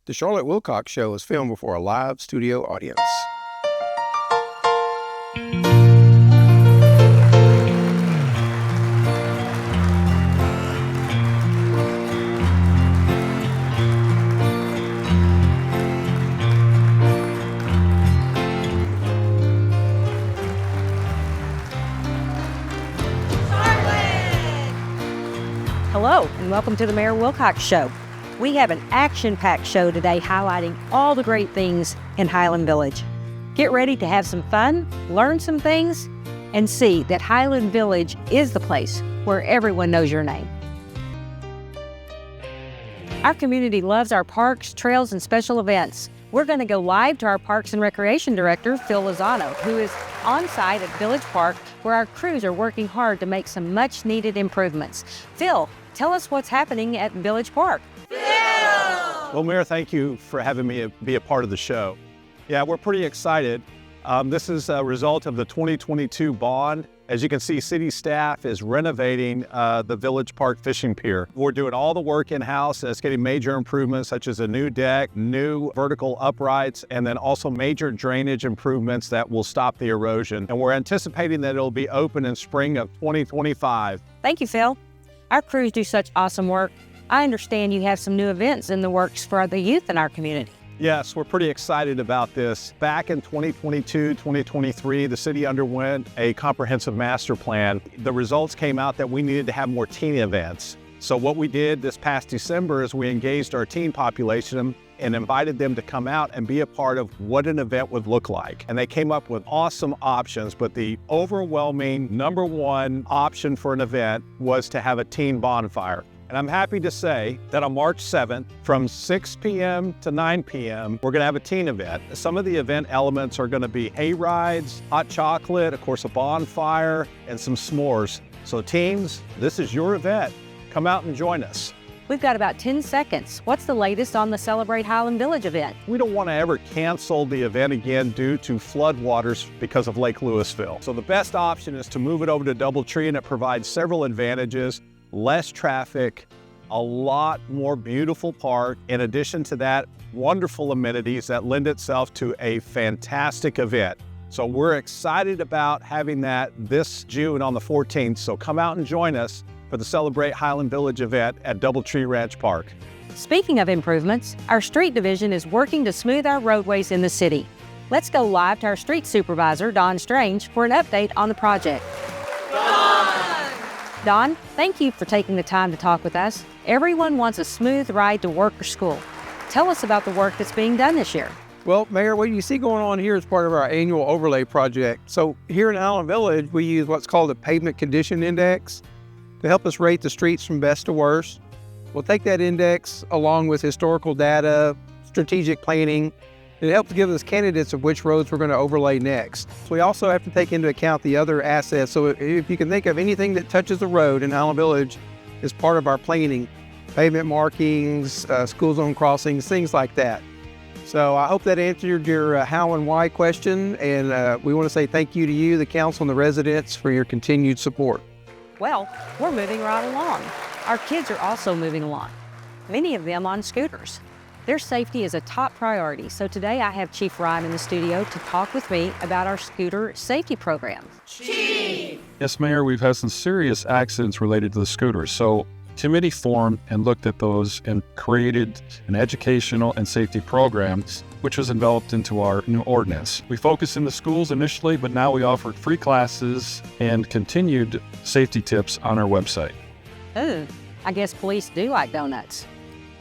The Charlotte Wilcox Show is filmed before a live studio audience. Hello, and welcome to the Mayor Wilcox Show. We have an action-packed show today highlighting all the great things in Highland Village. Get ready to have some fun, learn some things, and see that Highland Village is the place where everyone knows your name. Our community loves our parks, trails, and special events. We're going to go live to our Parks and Recreation Director, Phil Lozano, who is on site at Village Park, where our crews are working hard to make some much-needed improvements. Phil, tell us what's happening at Village Park. Well, Mayor, thank you for having me be a part of the show. Yeah, we're pretty excited. This is a result of the 2022 bond. As you can see, city staff is renovating the Village Park Fishing Pier. We're doing all the work in-house. It's getting major improvements such as a new deck, new vertical uprights, and then also major drainage improvements that will stop the erosion. And we're anticipating that it'll be open in spring of 2025. Thank you, Phil. Our crews do such awesome work. I understand you have some new events in the works for the youth in our community. Yes, we're pretty excited about this. Back in 2022, 2023, the city underwent a comprehensive master plan. The results came out that we needed to have more teen events. So what we did this past December is we engaged our teen population and invited them to come out and be a part of what an event would look like. And they came up with awesome options, but the overwhelming #1 option for an event was to have a teen bonfire. And I'm happy to say that on March 7th, from 6 p.m. to 9 p.m., we're gonna have a teen event. Some of the event elements are gonna be hay rides, hot chocolate, of course, a bonfire, and some s'mores. So teens, this is your event. Come out and join us. We've got about 10 seconds. What's the latest on the Celebrate Highland Village event? We don't want to ever cancel the event again due to floodwaters because of Lake Louisville. So the best option is to move it over to Doubletree, and it provides several advantages: less traffic, a lot more beautiful park. In addition to that, wonderful amenities that lend itself to a fantastic event. So we're excited about having that this June on the 14th. So come out and join us for the Celebrate Highland Village event at Doubletree Ranch Park. Speaking of improvements, our street division is working to smooth our roadways in the city. Let's go live to our street supervisor, Don Strange, for an update on the project. Don, thank you for taking the time to talk with us. Everyone wants a smooth ride to work or school. Tell us about the work that's being done this year. Well, Mayor, what you see going on here is part of our annual overlay project. So here in Highland Village, we use what's called a pavement condition index to help us rate the streets from best to worst. We'll take that index along with historical data, strategic planning. It helps give us candidates of which roads we're going to overlay next. So we also have to take into account the other assets. So if you can think of anything that touches a road in Highland Village as part of our planning, pavement markings, school zone crossings, things like that. So I hope that answered your how and why question. And we want to say thank you to you, the council, and the residents for your continued support. Well, we're moving right along. Our kids are also moving along, many of them on scooters. Their safety is a top priority, so today I have Chief Ryan in the studio to talk with me about our scooter safety program. Chief! Yes, Mayor, we've had some serious accidents related to the scooters, so committee formed and looked at those and created an educational and safety program, which was enveloped into our new ordinance. We focused in the schools initially, but now we offered free classes and continued safety tips on our website. Ooh, I guess police do like donuts.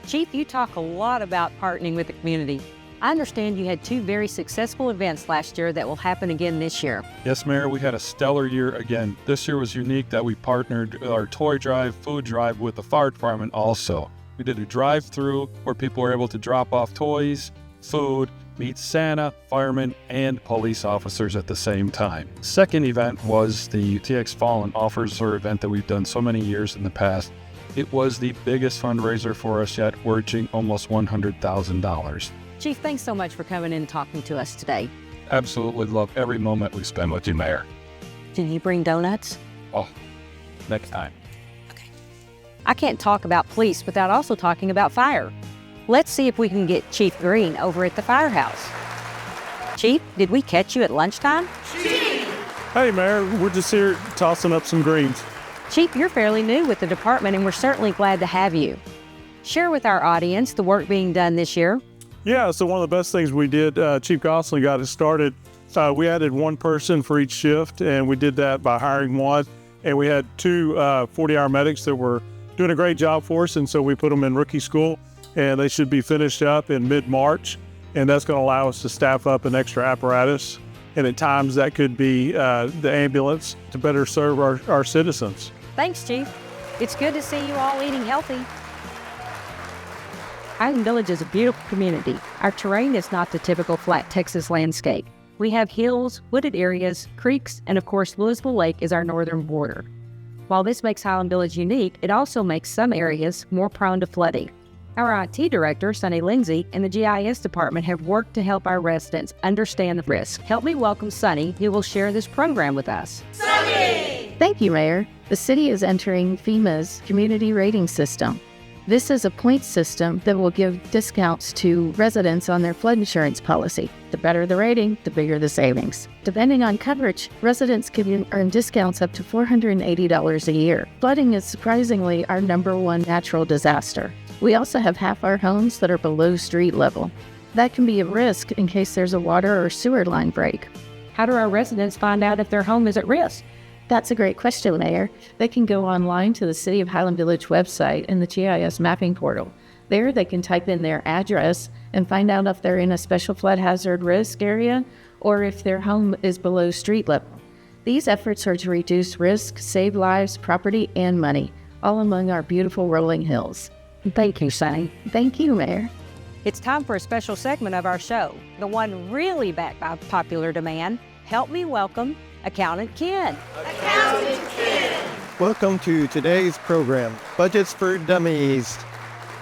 Chief, you talk a lot about partnering with the community. I understand you had 2 very successful events last year that will happen again this year. Yes, Mayor, we had a stellar year again. This year was unique that we partnered with our toy drive, food drive with the fire department also. We did a drive-through where people were able to drop off toys, food, meet Santa, firemen, and police officers at the same time. Second event was the TX Fallen Officer event that we've done so many years in the past. It was the biggest fundraiser for us yet, reaching almost $100,000. Chief, thanks so much for coming in and talking to us today. Absolutely love every moment we spend with you, Mayor. Can you bring donuts? Oh, next time. Okay. I can't talk about police without also talking about fire. Let's see if we can get Chief Green over at the firehouse. Chief, did we catch you at lunchtime? Hey, Mayor, we're just here tossing up some greens. Chief, you're fairly new with the department, and we're certainly glad to have you. Share with our audience the work being done this year. Yeah, so one of the best things we did, Chief Gosling got us started. We added one person for each shift, and we did that by hiring one. And we had two 40-hour medics that were doing a great job for us, and so we put them in rookie school, and they should be finished up in mid-March. And that's going to allow us to staff up an extra apparatus. And at times that could be the ambulance to better serve our citizens. Thanks, Chief. It's good to see you all eating healthy. Highland Village is a beautiful community. Our terrain is not the typical flat Texas landscape. We have hills, wooded areas, creeks, and of course, Louisville Lake is our northern border. While this makes Highland Village unique, it also makes some areas more prone to flooding. Our IT director, Sunny Lindsay, and the GIS department have worked to help our residents understand the risk. Help me welcome Sunny, who will share this program with us. Sunny! Thank you, Mayor. The city is entering FEMA's community rating system. This is a point system that will give discounts to residents on their flood insurance policy. The better the rating, the bigger the savings. Depending on coverage, residents can earn discounts up to $480 a year. Flooding is surprisingly our #1 natural disaster. We also have half our homes that are below street level. That can be a risk in case there's a water or sewer line break. How do our residents find out if their home is at risk? That's a great question, Mayor. They can go online to the City of Highland Village website in the GIS mapping portal. There they can type in their address and find out if they're in a special flood hazard risk area or if their home is below street level. These efforts are to reduce risk, save lives, property, and money, all among our beautiful rolling hills. Thank you, Sunny. Thank you, Mayor. It's time for a special segment of our show, the one really backed by popular demand. Help me welcome Accountant Ken. Accountant Ken. Welcome to today's program, Budgets for Dummies.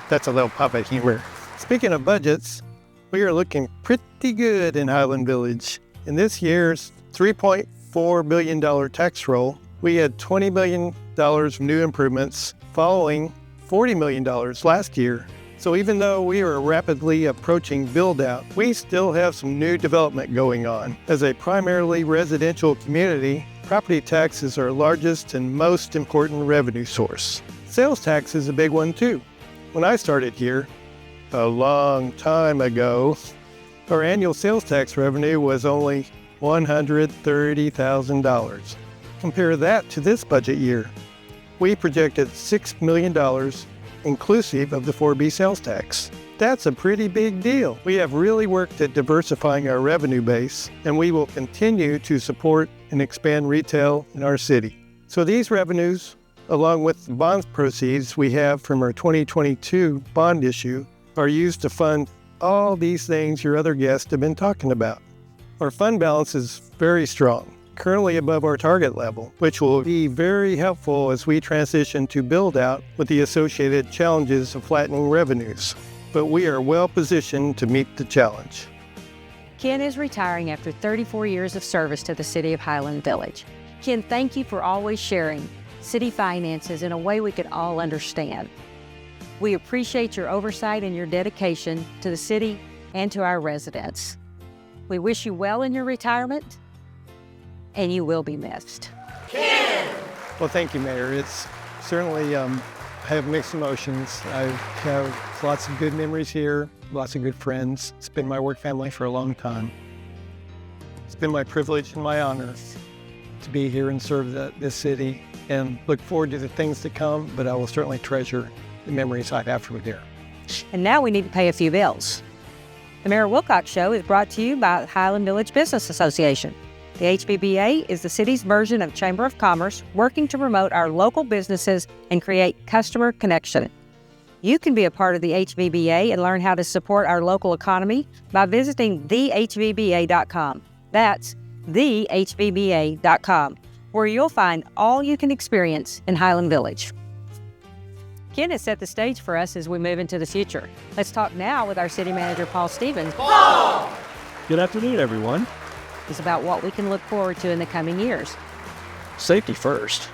That's a little puppet humor. Speaking of budgets, we are looking pretty good in Highland Village. In this year's $3.4 billion tax roll, we had $20 million of new improvements following $40 million last year. So even though we are rapidly approaching build-out, we still have some new development going on. As a primarily residential community, property tax is our largest and most important revenue source. Sales tax is a big one too. When I started here, a long time ago, our annual sales tax revenue was only $130,000. Compare that to this budget year. We projected $6 million inclusive of the 4B sales tax. That's a pretty big deal. We have really worked at diversifying our revenue base, and we will continue to support and expand retail in our city. So these revenues, along with the bond proceeds we have from our 2022 bond issue, are used to fund all these things your other guests have been talking about. Our fund balance is very strong, currently above our target level, which will be very helpful as we transition to build out with the associated challenges of flattening revenues. But we are well positioned to meet the challenge. Ken is retiring after 34 years of service to the City of Highland Village. Ken, thank you for always sharing city finances in a way we could all understand. We appreciate your oversight and your dedication to the city and to our residents. We wish you well in your retirement, and you will be missed. Ken! Well, thank you, Mayor. It's certainly, I have mixed emotions. I have lots of good memories here, lots of good friends. It's been my work family for a long time. It's been my privilege and my honor to be here and serve this city, and look forward to the things to come, but I will certainly treasure the memories I have from here. And now we need to pay a few bills. The Mayor Wilcox Show is brought to you by the Highland Village Business Association. The HVBA is the city's version of Chamber of Commerce, working to promote our local businesses and create customer connection. You can be a part of the HVBA and learn how to support our local economy by visiting thehvba.com. That's thehvba.com, where you'll find all you can experience in Highland Village. Ken has set the stage for us as we move into the future. Let's talk now with our city manager, Paul Stevens. Paul! Good afternoon, everyone. It's about what we can look forward to in the coming years. Safety first.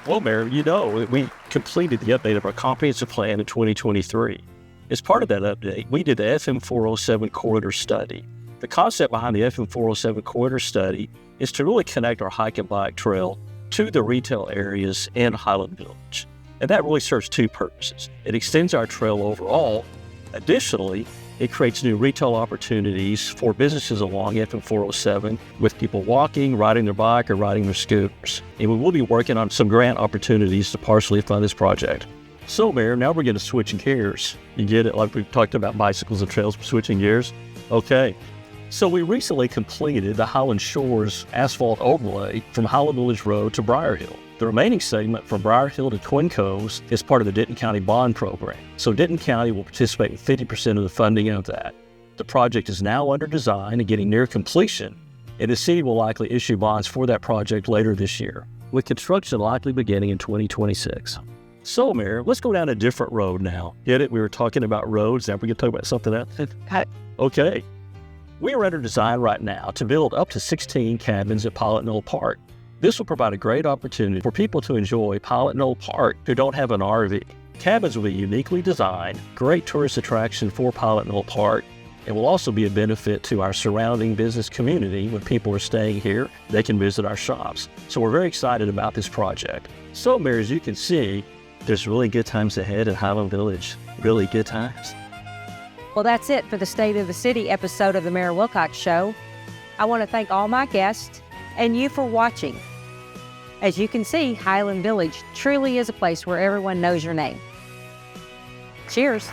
Well, Mayor, we completed the update of our comprehensive plan in 2023. As part of that update, we did the FM 407 corridor study. The concept behind the FM 407 corridor study is to really connect our hike and bike trail to the retail areas in Highland Village. And that really serves two purposes. It extends our trail overall. Additionally, it creates new retail opportunities for businesses along FM 407 with people walking, riding their bike, or riding their scooters. And we will be working on some grant opportunities to partially fund this project. So, Mayor, now we're going to switch gears. You get it? Like we've talked about bicycles and trails, switching gears? Okay. So we recently completed the Highland Shores asphalt overlay from Highland Village Road to Briar Hill. The remaining segment from Briar Hill to Twin Coves is part of the Denton County Bond Program. So Denton County will participate with 50% of the funding of that. The project is now under design and getting near completion, and the city will likely issue bonds for that project later this year, with construction likely beginning in 2026. So, Mayor, let's go down a different road now. Get it? We were talking about roads. Now we're going to talk about something else. Okay. We are under design right now to build up to 16 cabins at Pilot Knoll Park. This will provide a great opportunity for people to enjoy Pilot Knoll Park who don't have an RV. Cabins will be uniquely designed, great tourist attraction for Pilot Knoll Park, and will also be a benefit to our surrounding business community. When people are staying here, they can visit our shops. So we're very excited about this project. So, Mayor, as you can see, there's really good times ahead in Highland Village. Really good times. Well, that's it for the State of the City episode of the Mayor Wilcox Show. I want to thank all my guests and you for watching. As you can see, Highland Village truly is a place where everyone knows your name. Cheers.